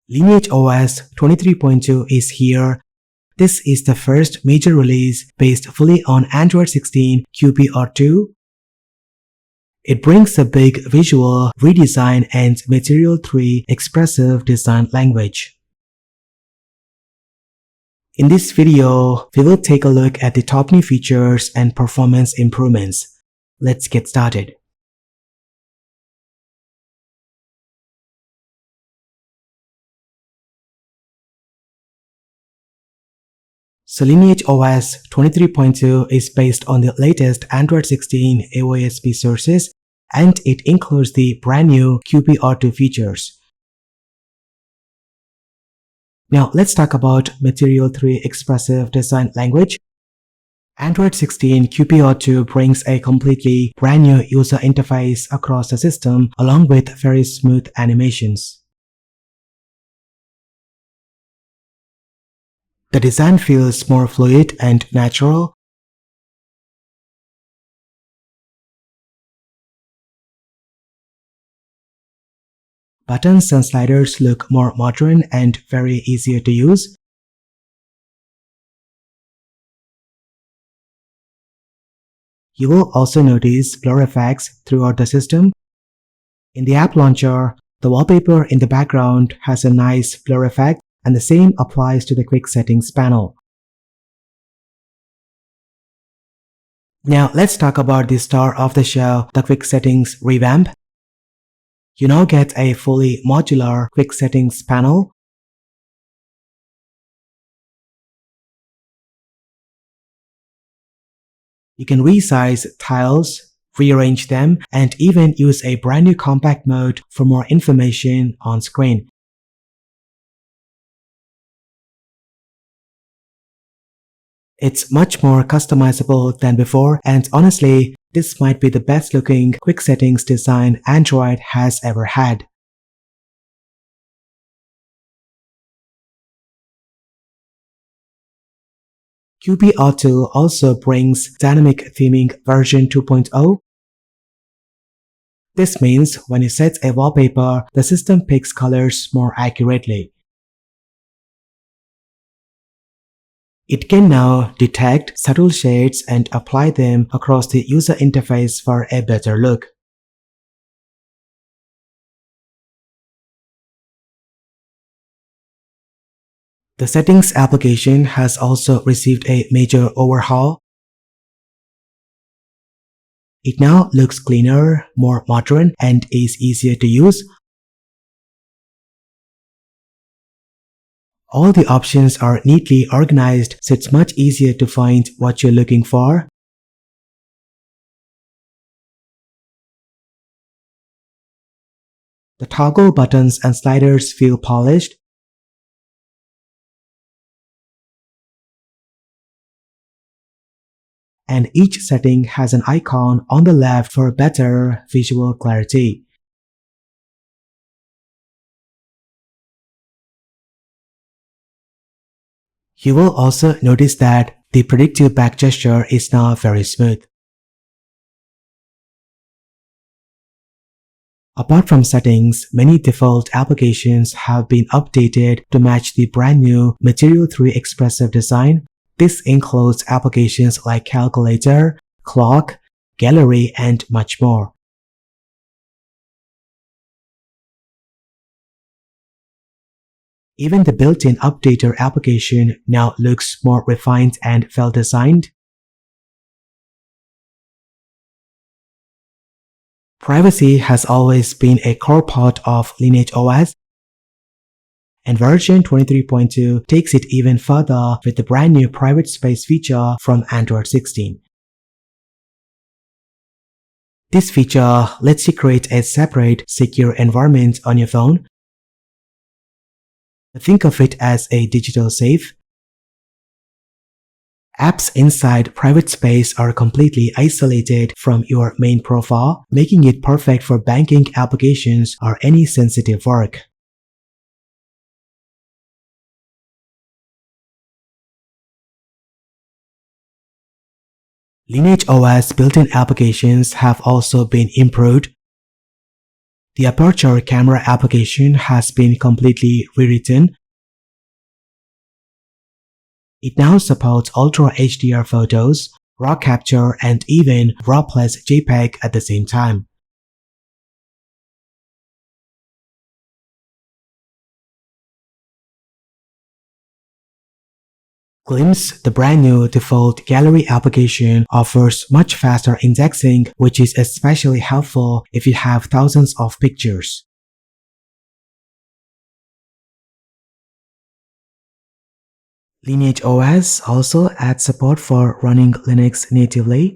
LineageOS 23.2 is here. This is the first major release based fully on Android 16 QPR2. It brings a big visual redesign and Material 3 expressive design language. In this video, we will take a look at the top new features and performance improvements. Let's get started. So LineageOS 23.2 is based on the latest Android 16 AOSP sources, and it includes the brand new QPR2 features. Now let's talk about Material 3 expressive design language. Android 16 QPR2 brings a completely brand new user interface across the system along with very smooth animations. The design feels more fluid and natural. Buttons and sliders look more modern and very easier to use. You will also notice blur effects throughout the system. In the app launcher, the wallpaper in the background has a nice blur effect, and the same applies to the quick settings panel. Now let's talk about the star of the show, the quick settings revamp. You now get a fully modular quick settings panel. You can resize tiles, rearrange them, and even use a brand new compact mode for more information on screen. It's much more customizable than before, and honestly, this might be the best looking quick settings design Android has ever had. QPR2 also brings dynamic theming version 2.0. This means when you set a wallpaper, the system picks colors more accurately. It can now detect subtle shades and apply them across the user interface for a better look. The Settings application has also received a major overhaul. It now looks cleaner, more modern, and is easier to use. All the options are neatly organized, so it's much easier to find what you're looking for. The toggle buttons and sliders feel polished. And each setting has an icon on the left for better visual clarity. You will also notice that the predictive back gesture is now very smooth. Apart from settings, many default applications have been updated to match the brand new Material 3 expressive design. This includes applications like calculator, clock, gallery, and much more. Even the built-in updater application now looks more refined and well-designed. Privacy has always been a core part of LineageOS, and version 23.2 takes it even further with the brand new private space feature from Android 16. This feature lets you create a separate, secure environment on your phone. Think of it as a digital safe. Apps inside private space are completely isolated from your main profile, making it perfect for banking applications or any sensitive work. LineageOS built-in applications have also been improved. The aperture camera application has been completely rewritten. It now supports Ultra HDR photos, RAW capture, and even RAW plus JPEG at the same time. Glimpse, the brand new default gallery application, offers much faster indexing, which is especially helpful if you have thousands of pictures. LineageOS also adds support for running Linux natively.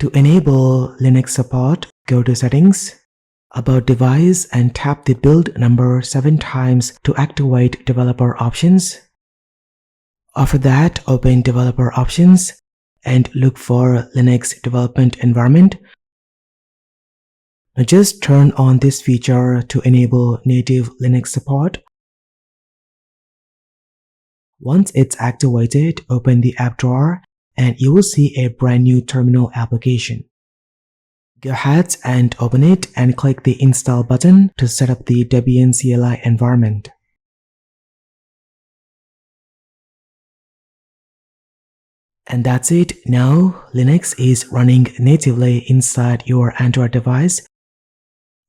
To enable Linux support, go to Settings, About Device, and tap the build number 7 times to activate developer options. After that, open developer options and look for Linux development environment. Now just turn on this feature to enable native Linux support. Once it's activated, open the app drawer and you will see a brand new terminal application. Go ahead and open it and click the install button to set up the Debian CLI environment. And that's it. Now Linux is running natively inside your Android device.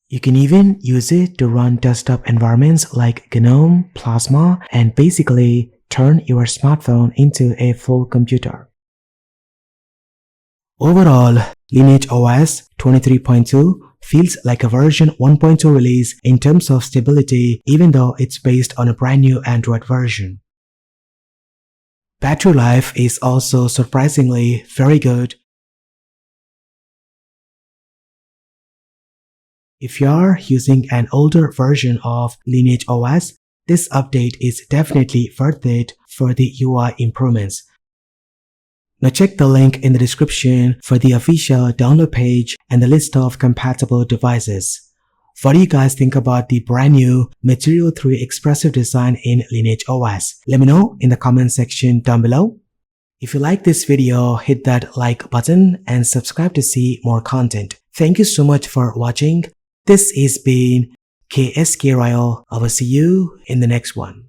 You can even use it to run desktop environments like GNOME, Plasma, and basically turn your smartphone into a full computer. Overall, LineageOS 23.2 feels like a version 1.2 release in terms of stability, even though it's based on a brand new Android version. Battery life is also surprisingly very good. If you're using an older version of LineageOS, this update is definitely worth it for the UI improvements. Now check the link in the description for the official download page and the list of compatible devices. What do you guys think about the brand new Material 3 Expressive design in LineageOS? Let me know in the comment section down below. If you like this video, hit that like button and subscribe to see more content. Thank you so much for watching. This has been KSK Royal. I will see you in the next one.